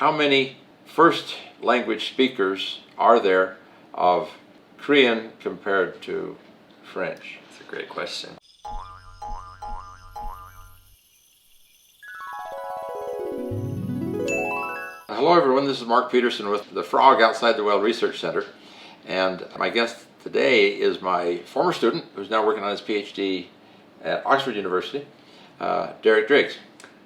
how many first language speakers are there of Korean compared to French? That's a great question. Hello everyone, this is Mark Peterson with the Frog Outside the Well Research Center, and my guest today is my former student who's now working on his PhD at Oxford University, Driggs.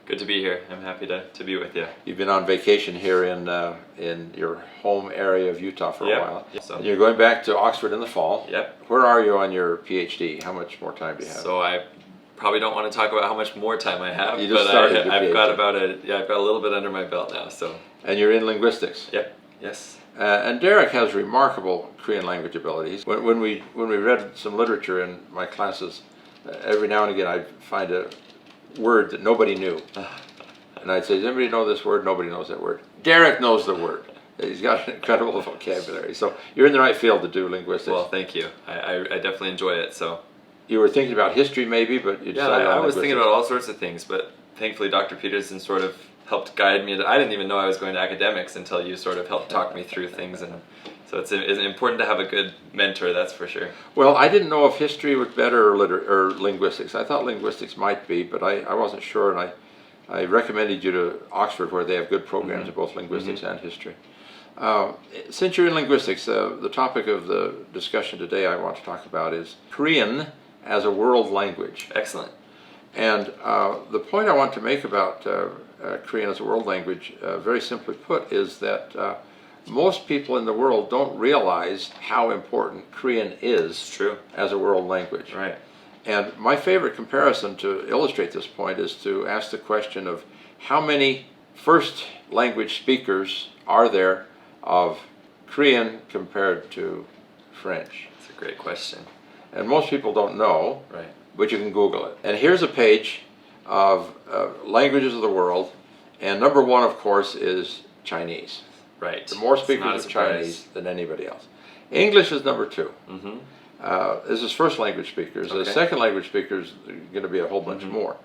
Good to be here. I'm happy to be with you. You've been on vacation here in your home area of Utah for a while. Yep. And you're going back to Oxford in the fall. Yep. Where are you on your PhD? How much more time do you have? So I probably don't want to talk about how much more time I have. You just started your I've got PhD. I've got a little bit under my belt now. So. And you're in linguistics. Yep. Yes. And Derek has remarkable Korean language abilities. When we read some literature in my classes, every now and again I'd find a word that nobody knew. And I'd say, does anybody know this word? Nobody knows that word. Derek knows the word. He's got an incredible vocabulary. So you're in the right field to do linguistics. Well, thank you. I definitely enjoy it. So. You were thinking about history maybe, but you decided on I was linguistics. thinking about all sorts of things, but thankfully Dr. Peterson sort of helped guide me. I didn't even know I was going to academics until you sort of helped talk me through things, and so it's important to have a good mentor, that's for sure. Well, I didn't know if history was better or linguistics. I thought linguistics might be, but I wasn't sure, and I recommended you to Oxford where they have good programs in both linguistics and history. Since you're in linguistics, the topic of the discussion today I want to talk about is Korean as a world language. Excellent. And the point I want to make about Korean as a world language, very simply put, is that most people in the world don't realize how important Korean is as a world language. Right. And my favorite comparison to illustrate this point is to ask the question of how many first language speakers are there of Korean compared to French? That's a great question. And most people don't know, right, but you can Google it. And here's a page of languages of the world, and number one, of course, is Chinese. Right. There are more speakers of Chinese than anybody else. English is number two. This is first language speakers. The second language speakers are going to be a whole bunch more.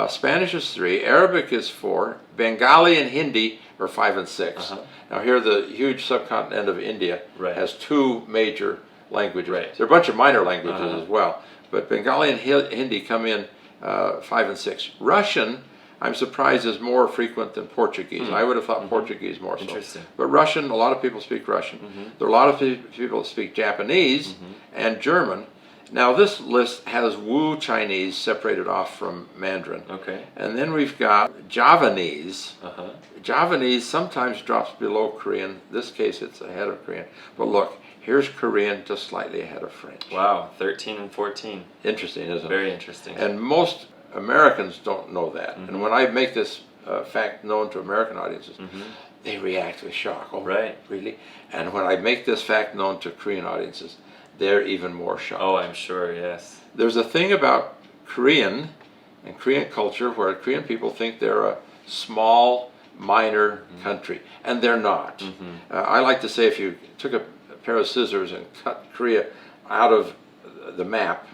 Spanish is 3, Arabic is 4, Bengali and Hindi are 5 and 6. Now here the huge subcontinent of India has 2 major languages. There are a bunch of minor languages as well, but Bengali and Hindi come in 5 and 6. Russian, I'm surprised, is more frequent than Portuguese. I would have thought Portuguese more so. Interesting. But Russian, a lot of people speak Russian. There are a lot of people that speak Japanese and German. Now this list has Wu Chinese separated off from Mandarin. Okay. And then we've got Javanese. Javanese sometimes drops below Korean. In this case it's ahead of Korean. But look, here's Korean just slightly ahead of French. Wow, 13 and 14. Interesting, isn't it? Very interesting. And most Americans don't know that. And when I make this fact known to American audiences, they react with shock. Oh, really? And when I make this fact known to Korean audiences, they're even more shocked. Oh, I'm sure, yes. There's a thing about Korean and Korean culture where Korean people think they're a small, minor country, and they're not. I like to say if you took a pair of scissors and cut Korea out of the map,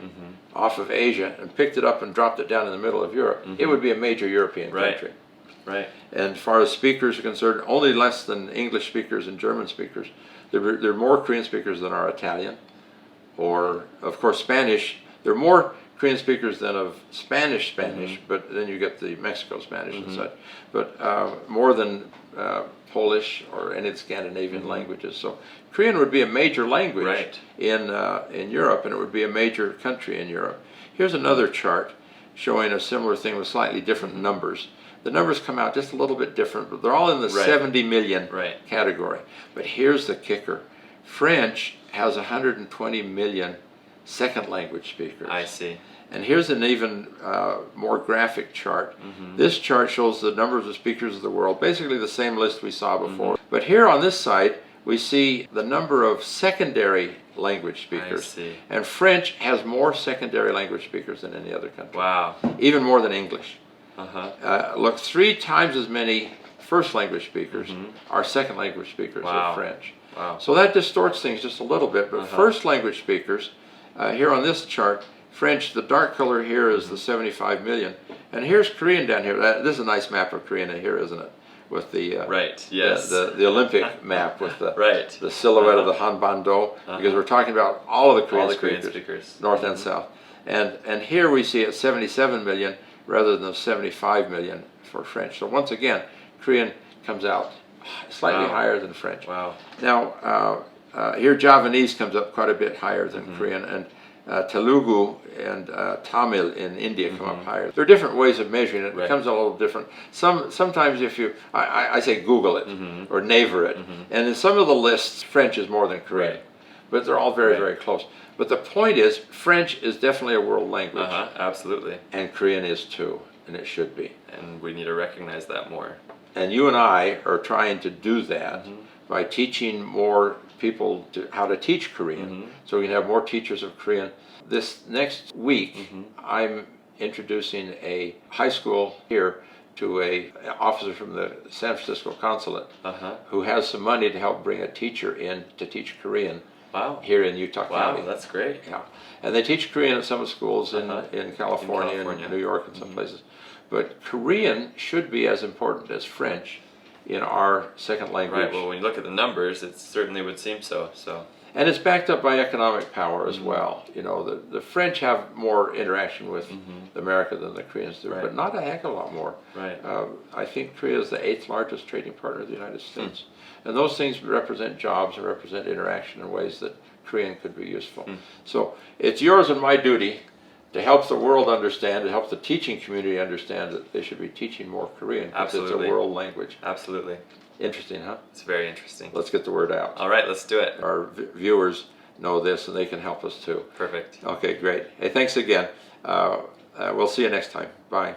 off of Asia, and picked it up and dropped it down in the middle of Europe, it would be a major European country. Right. And as far as speakers are concerned, only less than English speakers and German speakers. There are more Korean speakers than are Italian, or of course Spanish. There are more Korean speakers than of Spanish, but then you get the Mexico Spanish and such. But more than Polish or any of the Scandinavian languages. So Korean would be a major language in Europe, and it would be a major country in Europe. Here's another chart showing a similar thing with slightly different numbers. The numbers come out just a little bit different, but they're all in the 70 million category. But here's the kicker. French has 120 million second language speakers. I see. And here's an even more graphic chart. This chart shows the numbers of speakers of the world, basically the same list we saw before. But here on this side, we see the number of secondary language speakers. I see. And French has more secondary language speakers than any other country. Wow. Even more than English. Look, 3 times as many first language speakers are second language speakers of French. Wow. So that distorts things just a little bit, but first language speakers, here on this chart, French, the dark color here is the 75 million, and here's Korean down here. This is a nice map of Korean here, isn't it? with the Right. Yes. the Olympic map with the right. the silhouette of the Hanbando, because we're talking about all of the Korean, All the Korean speakers, speakers. north and south. And here we see it 77 million rather than 75 million for French. So once again, Korean comes out slightly Wow. higher than French. Wow. Now, here Javanese comes up quite a bit higher than Korean, and Telugu and Tamil in India come up higher. There are different ways of measuring it. It Right. comes a little different. Sometimes if you, I say Google it or Naver it, and in some of the lists, French is more than Korean. Right. But they're all very, Right. very close. But the point is, French is definitely a world language, Absolutely. and Korean is too, and it should be. And we need to recognize that more. And you and I are trying to do that by teaching more people how to teach Korean, so we can have more teachers of Korean. This next week, I'm introducing a high school here to a officer from the San Francisco consulate who has some money to help bring a teacher in to teach Korean. Wow. Here in Utah County. Wow, that's great. Yeah, and they teach Korean at some of the schools in California California. and New York and some places. But Korean should be as important as French in our second language. Right. Well, when you look at the numbers, it certainly would seem so. So. And it's backed up by economic power as well. You know, the French have more interaction with America than the Koreans do, Right. but not a heck of a lot more. Right. I think Korea is the 8th largest trading partner of the United States. And those things represent jobs and represent interaction in ways that Korean could be useful. So it's yours and my duty to help the world understand, to help the teaching community understand that they should be teaching more Korean because it's a Absolutely. world language. Absolutely. Interesting, huh? It's very interesting. Let's get the word out. All right, let's do it. Our viewers know this and they can help us too. Perfect. Okay, great. Hey, thanks again. We'll see you next time. Bye.